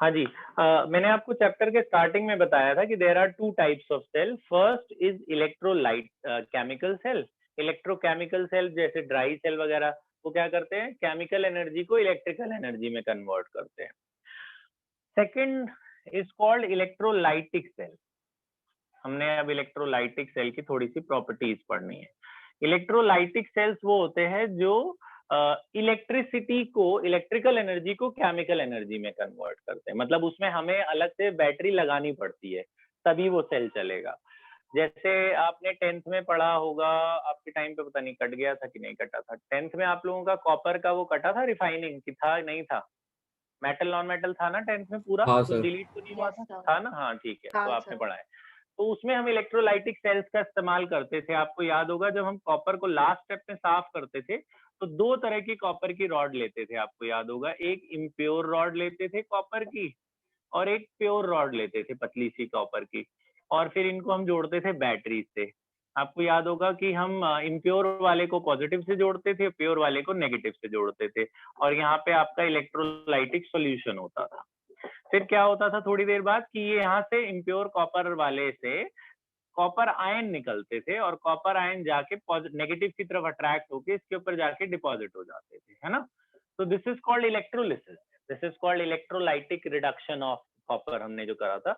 हाँ जी, मैंने आपको चैप्टर के स्टार्टिंग में बताया था कि there are two types of cell. First is electrolyte chemical cell. Electrochemical cell जैसे ड्राई सेल वगैरह, वो क्या करते हैं, केमिकल एनर्जी को इलेक्ट्रिकल एनर्जी में कन्वर्ट करते हैं। Second is called electrolytic cell. हमने अब इलेक्ट्रोलाइटिक सेल की थोड़ी सी प्रॉपर्टीज पढ़नी है। इलेक्ट्रोलाइटिक सेल्स वो होते हैं जो इलेक्ट्रिसिटी को, इलेक्ट्रिकल एनर्जी को केमिकल एनर्जी में कन्वर्ट करते हैं। मतलब उसमें हमें अलग से बैटरी लगानी पड़ती है, तभी वो सेल चलेगा। जैसे आपने 10th में पढ़ा होगा, आपके टाइम पे पता नहीं कट गया था कि नहीं कटा था। 10th में आप लोगों का कॉपर का वो कटा था, रिफाइनिंग की था नहीं था? मेटल नॉन मेटल था ना 10th में पूरा? हाँ कुछ सर। डिलीट तो नहीं हुआ यस था? सर। था ना? हाँ ठीक है, तो हाँ आपने सर। पढ़ा है। तो उसमें हम इलेक्ट्रोलाइटिक सेल्स का इस्तेमाल करते थे। आपको याद होगा जब हम कॉपर को लास्ट स्टेप में साफ करते थे, तो दो तरह की कॉपर की रॉड लेते थे। आपको याद होगा, एक इम्प्योर रॉड लेते थे कॉपर की, और एक प्योर रॉड लेते थे पतली सी कॉपर की, और फिर इनको हम जोड़ते थे बैटरी से। आपको याद होगा कि हम इम्प्योर वाले को पॉजिटिव से जोड़ते थे, प्योर वाले को नेगेटिव से जोड़ते थे, और यहाँ पे आपका इलेक्ट्रोलाइटिक सॉल्यूशन होता था। फिर क्या होता था थोड़ी देर बाद कि ये यहाँ से इम्प्योर कॉपर वाले से कॉपर आयन निकलते थे, और कॉपर आयन जाके नेगेटिव की तरफ अट्रैक्ट होके इसके ऊपर जाके डिपॉजिट हो जाते थे, है ना? तो this is called electrolysis. This is called electrolytic reduction of copper, हमने जो करा था।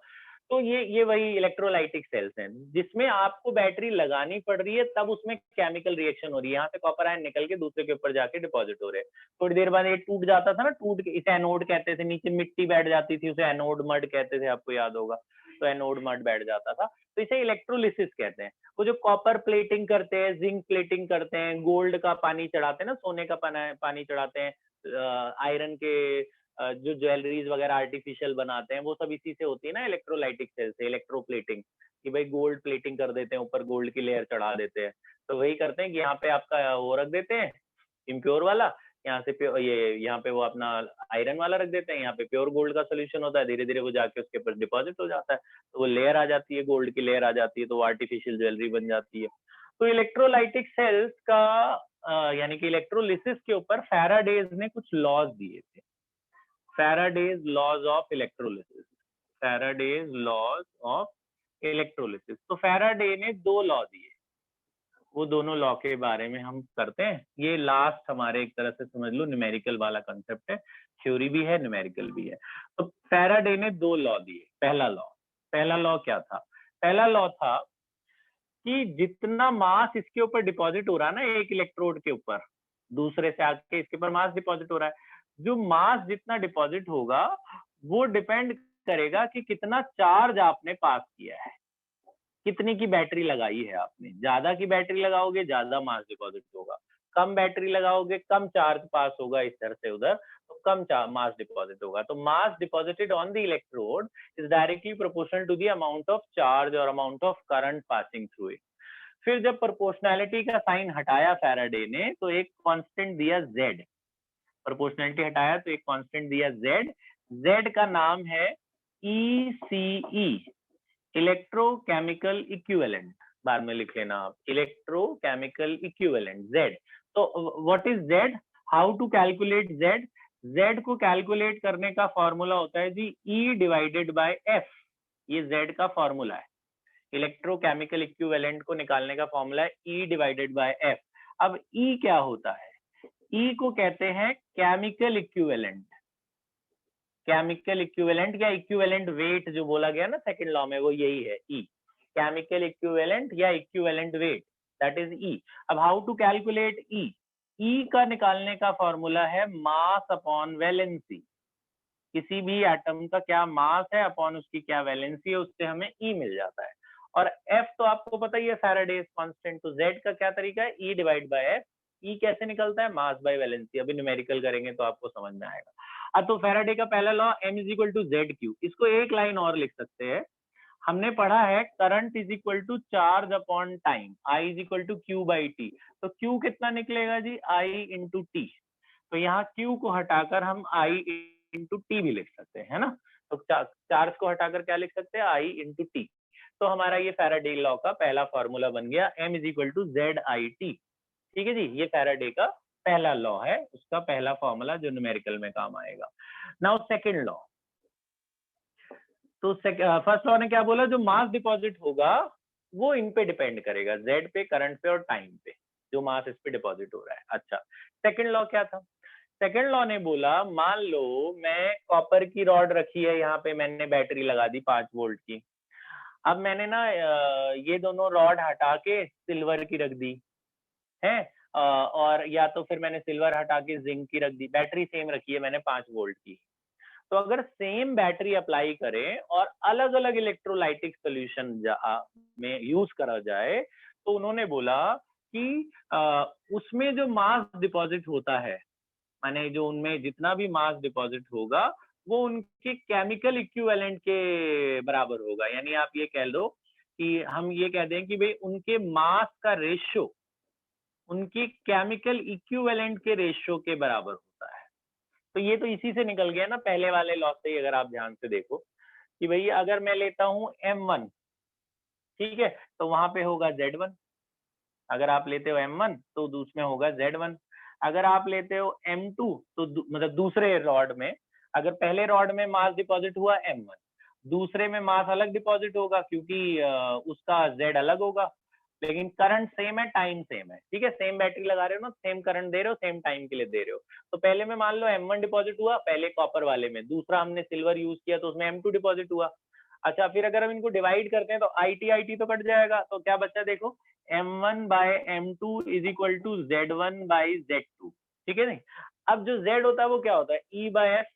तो ये वही इलेक्ट्रोलाइटिक सेल्स हैं जिसमें आपको बैटरी लगानी पड़ रही है, तब उसमें केमिकल रिएक्शन हो रही है। यहाँ से कॉपर आयन निकल के दूसरे के ऊपर जाके डिपॉजिट हो रहे हैं। थोड़ी देर बाद ये टूट जाता था ना, टूट के इसे एनोड कहते थे, नीचे मिट्टी बैठ जाती थी, उसे एनोड मड कहते थे, आपको याद होगा। तो एनोड मड बैठ जाता था, तो इसे इलेक्ट्रोलिसिस कहते हैं। वो जो कॉपर प्लेटिंग करते हैं, जिंक प्लेटिंग करते हैं, गोल्ड का पानी चढ़ाते हैं ना, सोने का पानी चढ़ाते हैं, आयरन के जो ज्वेलरीज वगैरह आर्टिफिशियल बनाते हैं, वो सब इसी से होती है ना, इलेक्ट्रोलाइटिक सेल से। इलेक्ट्रोप्लेटिंग कि भाई गोल्ड प्लेटिंग कर देते हैं, ऊपर गोल्ड की लेयर चढ़ा देते हैं। तो वही करते हैं कि यहाँ पे आपका वो रख देते हैं इम्प्योर वाला, यहाँ से ये यहाँ पे वो अपना आयरन वाला रख देते हैं, यहाँ पे प्योर गोल्ड का सोल्यूशन होता है। धीरे धीरे वो जाके उसके ऊपर डिपॉजिट हो जाता है, तो वो लेयर आ जाती है, गोल्ड की लेयर आ जाती है, तो वो आर्टिफिशियल ज्वेलरी बन जाती है। तो इलेक्ट्रोलाइटिक सेल्स का यानी कि इलेक्ट्रोलिसिस के ऊपर फैराडेज ने कुछ लॉज दिए थे। Faraday's laws of electrolysis. Faraday's laws of electrolysis. तो फैराडे ने दो लॉ दिए, वो दोनों लॉ के बारे में हम करते हैं। ये लास्ट हमारे एक तरह से समझ लो न्यूमेरिकल वाला कंसेप्ट है, थ्योरी भी है न्यूमेरिकल भी है। तो फैराडे ने दो लॉ दिए। पहला लॉ क्या था? पहला लॉ था कि जितना मास इसके ऊपर डिपॉजिट हो रहा है ना, एक इलेक्ट्रोड के ऊपर, दूसरे से आके इसके ऊपर मास डिपॉजिट हो रहा है, जो मास जितना डिपॉजिट होगा वो डिपेंड करेगा कि कितना चार्ज आपने पास किया है, कितनी की बैटरी लगाई है आपने। ज्यादा की बैटरी लगाओगे ज्यादा मास डिपॉजिट होगा, कम बैटरी लगाओगे कम चार्ज पास होगा इधर से उधर, तो कम मास डिपॉजिट होगा। तो mass deposited on the electrode is directly proportional to the amount of charge और amount of current passing through it. फिर जब प्रोपोर्शनैलिटी का साइन हटाया फैराडे ने, तो एक कांस्टेंट दिया Z। प्रोपोर्शनैलिटी हटाया तो एक कांस्टेंट दिया Z। Z का नाम है ECE, इलेक्ट्रोकेमिकल इक्विवेलेंट। बाद में लिख लेना आप, इलेक्ट्रोकेमिकल इक्विवेलेंट Z। तो what is Z? How to calculate Z? Z को कैलकुलेट करने का फॉर्मूला होता है जी E डिवाइडेड बाय F। ये Z का फॉर्मूला है। इलेक्ट्रोकेमिकल इक्विवेलेंट को निकालने का फॉर्मूला है E डिवाइडेड बाय F। अब E क्या होता है? E को कहते हैं केमिकल इक्विवेलेंट। केमिकल इक्विवेलेंट या इक्विवेलेंट वेट जो बोला गया ना सेकंड लॉ में, वो यही है E। केमिकल इक्विवेलेंट या equivalent weight, that is E। अब how to calculate E? E का निकालने का फॉर्मूला है मास अपॉन वैलेंसी। किसी भी एटम का क्या मास है अपॉन उसकी क्या वैलेंसी है, उससे हमें E मिल जाता है। और F तो आपको पता ही है, फैराडेज कांस्टेंट। तो Z का क्या तरीका है? E divide by F। E कैसे निकलता है? Mass by valency. अभी न्यूमेरिकल करेंगे तो आपको समझ में आएगा। अब तो फैराडे का पहला law M is equal to ZQ। इसको एक लाइन और लिख सकते हैं। हमने पढ़ा है current is equal to charge upon time, I is equal to Q by T। तो Q कितना निकलेगा जी? I into T। तो यहाँ Q को हटाकर हम I इंटू T भी लिख सकते हैं, है ना? तो चार्ज को हटाकर क्या लिख सकते हैं? I into T। तो हमारा ये फैराडे लॉ का पहला फॉर्मूला बन गया, M is equal to ZIT। ठीक है जी, ये फैराडे का पहला लॉ है, उसका पहला फॉर्मूला जो न्यूमेरिकल में काम आएगा। Now second law. तो फर्स्ट लॉ ने क्या बोला, जो मास डिपॉजिट होगा वो इन पे डिपेंड करेगा, जेड पे, करंट पे और टाइम पे, जो मास इस पे डिपॉजिट हो रहा है। अच्छा, सेकंड लॉ क्या था? सेकंड लॉ ने बोला, मान लो मैं कॉपर की रॉड रखी है, यहाँ पे मैंने बैटरी लगा दी 5 वोल्ट की। अब मैंने ना ये दोनों रॉड हटा के सिल्वर की रख दी है, और या तो फिर मैंने सिल्वर हटा के जिंक की रख दी, बैटरी सेम रखी है मैंने 5 वोल्ट की। तो अगर सेम बैटरी अप्लाई करें और अलग अलग इलेक्ट्रोलाइटिक सोल्यूशन में यूज करा जाए, तो उन्होंने बोला कि उसमें जो मास डिपॉजिट होता है, माने जो उनमें जितना भी मास डिपॉजिट होगा वो उनके केमिकल इक्विवेलेंट के बराबर होगा। यानी आप ये कह लो कि हम ये कह दें कि भाई उनके मास का रेशियो उनके केमिकल इक्विवेलेंट के रेशियो के बराबर होता है। तो ये तो इसी से निकल गया ना, पहले वाले लॉ से ही, अगर आप ध्यान से देखो कि भाई अगर मैं लेता हूं M1, ठीक है, तो वहां पे होगा Z1। अगर आप लेते हो M1 तो उसमें होगा Z1। अगर आप लेते हो M2 तो मतलब दूसरे रॉड में, अगर पहले रॉड में मास डिपॉजिट हुआ M1, दूसरे में मास अलग डिपॉजिट होगा क्योंकि उसका Z अलग होगा, लेकिन करंट सेम है, टाइम सेम है। ठीक है, सेम बैटरी लगा रहे हो ना, सेम करंट दे रहे हो, सेम टाइम के लिए दे रहे हो। तो पहले में मान लो M1 डिपॉजिट हुआ, पहले कॉपर वाले में, दूसरा हमने सिल्वर यूज किया तो उसमें M2 डिपॉजिट हुआ। अच्छा, फिर अगर हम इनको डिवाइड करते हैं तो IT तो कट जाएगा, तो क्या बचा देखो, M1 by M2 is equal to Z1 by Z2। ठीक है नहीं, अब जो Z होता है वो क्या होता है, E बाय F।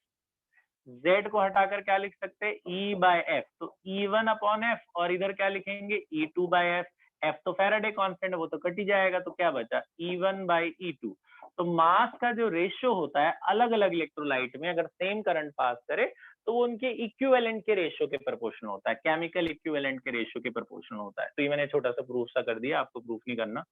Z को हटाकर क्या लिख सकते हैं, E बाय F, तो E1 अपॉन F, और इधर क्या लिखेंगे, E2 बाय F। F तो फैराडे कांस्टेंट है, वो तो कट ही जाएगा, तो क्या बचा, E1 बाई E2। तो मास का जो रेशियो होता है अलग अलग इलेक्ट्रोलाइट में, अगर सेम करंट पास करे तो वो उनके इक्विवेलेंट के रेशियो के प्रोपोर्शनल होता है, केमिकल इक्विवेलेंट के रेशियो के प्रोपोर्शनल होता है। तो ये मैंने छोटा सा प्रूफ सा कर दिया, आपको प्रूफ नहीं करना,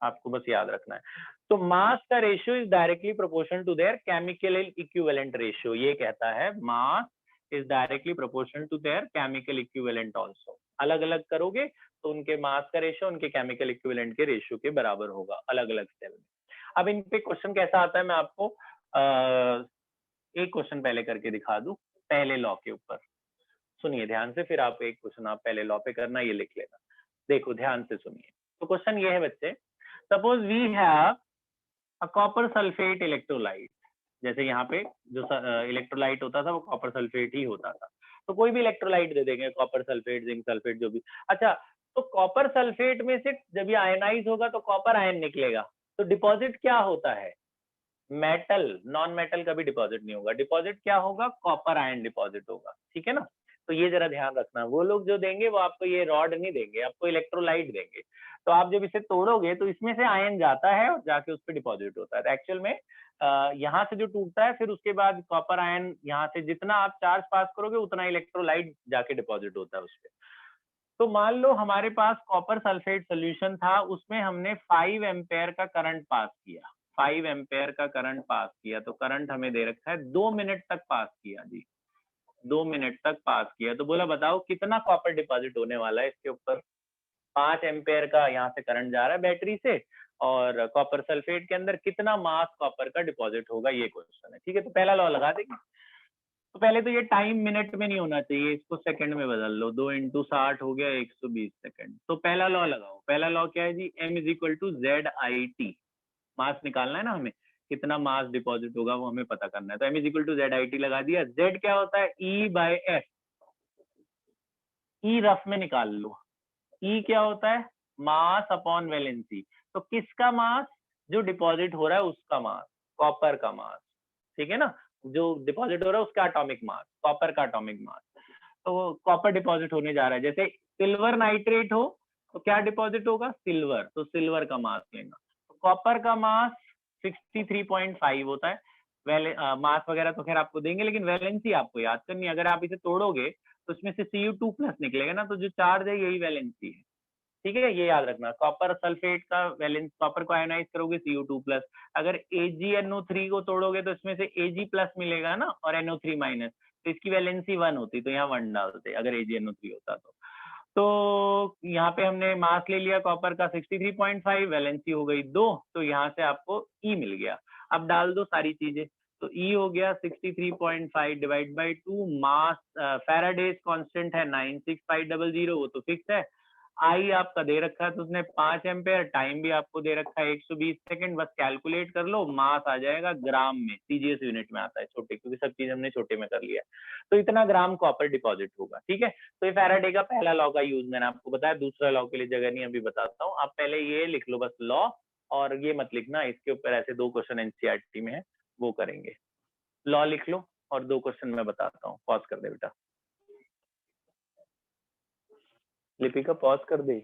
आपको बस याद रखना है। तो मास का ratio is directly proportional to their chemical equivalent ratio. ये कहता है mass is directly proportional to their chemical equivalent also. अलग अलग करोगे तो उनके मास का रेशियो उनके केमिकल इक्विवेलेंट के रेशियो के बराबर होगा अलग अलग सेल में। अब इन पे क्वेश्चन कैसा आता है, मैं आपको एक क्वेश्चन पहले करके दिखा दूं पहले लॉ के ऊपर। सुनिए ध्यान से, फिर आप एक क्वेश्चन आप पहले लॉ पे करना, ये लिख लेना। देखो ध्यान से सुनिए, तो क्वेश्चन ये है बच्चे, suppose we have a copper sulphate electrolyte. जैसे यहाँ पे जो इलेक्ट्रोलाइट होता था वो कॉपर सल्फेट ही होता था, तो कोई भी इलेक्ट्रोलाइट दे देंगे, कॉपर सल्फेट, जिंक सल्फेट, जो भी। अच्छा, तो कॉपर सल्फेट में से जब ये आयनाइज होगा तो कॉपर आयन निकलेगा, तो डिपॉजिट क्या होता है, मेटल, नॉन मेटल कभी डिपॉजिट नहीं होगा, डिपॉजिट क्या होगा, कॉपर आयन डिपॉजिट होगा। ठीक है ना, तो ये जरा ध्यान रखना, वो लोग जो देंगे वो आपको ये रॉड नहीं देंगे, आपको इलेक्ट्रोलाइट देंगे। तो आप जब इसे तोड़ोगे तो इसमें से आयन जाता है और जाके उस पर डिपॉजिट होता है। तो एक्चुअल में यहाँ से जो टूटता है, फिर उसके बाद कॉपर आयन यहाँ से जितना आप चार्ज पास करोगे उतना इलेक्ट्रोलाइट जाके डिपॉजिट होता है उस पर। तो मान लो हमारे पास कॉपर सल्फेट सोल्यूशन था, उसमें हमने 5 एम्पेयर का करंट पास किया, 5 एम्पेयर का करंट पास किया, तो करंट हमें दे रखा है 2 मिनट तक पास किया जी, 2 मिनट तक पास किया। तो बोला बताओ कितना कॉपर डिपॉजिट होने वाला है इसके ऊपर। 5 एम्पेयर का यहाँ से करंट जा रहा है बैटरी से, और कॉपर सल्फेट के अंदर कितना मास कॉपर का डिपॉजिट होगा, ये क्वेश्चन है। ठीक है, तो पहला लॉ लगा देंगे। तो पहले तो ये टाइम मिनट में नहीं होना चाहिए, इसको सेकंड में बदल लो, 2 × 60 हो गया 120 सेकंड। तो पहला लॉ लगाओ, पहला लॉ क्या है जी, M is equal to ZIT। Mass निकालना है ना हमें, कितना मास डिपॉजिट होगा वो हमें पता करना है, तो M is equal to ZIT लगा दिया। Z क्या होता है, E by F, E rough में निकाल लो। E क्या होता है, मास अपॉन वैलेंसी। तो किसका मास, जो डिपॉजिट हो रहा है उसका मास, कॉपर का मास। ठीक है ना, जो डिपॉजिट हो रहा है उसका एटॉमिक मास, कॉपर का एटॉमिक मास। तो कॉपर डिपॉजिट होने जा रहा है, जैसे सिल्वर नाइट्रेट हो तो क्या डिपॉजिट होगा, सिल्वर, तो सिल्वर का मास लेना। तो कॉपर का मास 63.5 होता है। मास वगैरह तो खैर आपको देंगे, लेकिन वैलेंसी आपको याद करनी है। अगर आप इसे तोड़ोगे तो उसमें से Cu2+ निकलेगा ना, तो जो चार्ज है यही वैलेंसी है। ठीक है, ये याद रखना, कॉपर सल्फेट का वैलेंस, कॉपर को आयनाइज करोगे Cu2+, अगर AgNO3 को तोड़ोगे तो इसमें से Ag+ मिलेगा ना, और NO3-, तो इसकी वैलेंसी 1 होती, तो यहाँ 1 डालते अगर AgNO3 होता तो यहाँ पे हमने मास ले लिया कॉपर का 63.5, वैलेंसी हो गई 2, तो यहाँ से आपको E मिल गया। अब डाल दो सारी चीजें, तो E हो गया 63.5 divide by 2, mass Faraday's constant है 96500, वो तो फिक्स है। आई आपका दे रखा है तो उसने 5 एम्पेयर, टाइम भी आपको दे रखा है 120 सेकंड, बस कैलकुलेट कर लो, मास आ जाएगा ग्राम में, सीजीएस यूनिट में आता है छोटे, क्योंकि सब चीज हमने छोटे में कर लिया है। तो इतना ग्राम कॉपर डिपॉजिट होगा, ठीक है। तो ये फैराडे का पहला लॉ का यूज मैंने आपको बताया, दूसरा लॉ के लिए जगह नहीं अभी बताता हूँ, आप पहले ये लिख लो बस लॉ, और ये मत लिखना, इसके ऊपर ऐसे 2 क्वेश्चन एनसीईआरटी में है, वो करेंगे। लॉ लिख लो और 2 क्वेश्चन मैं बताता हूँ, पॉज कर दे बेटा, लिपिका पॉज कर दे।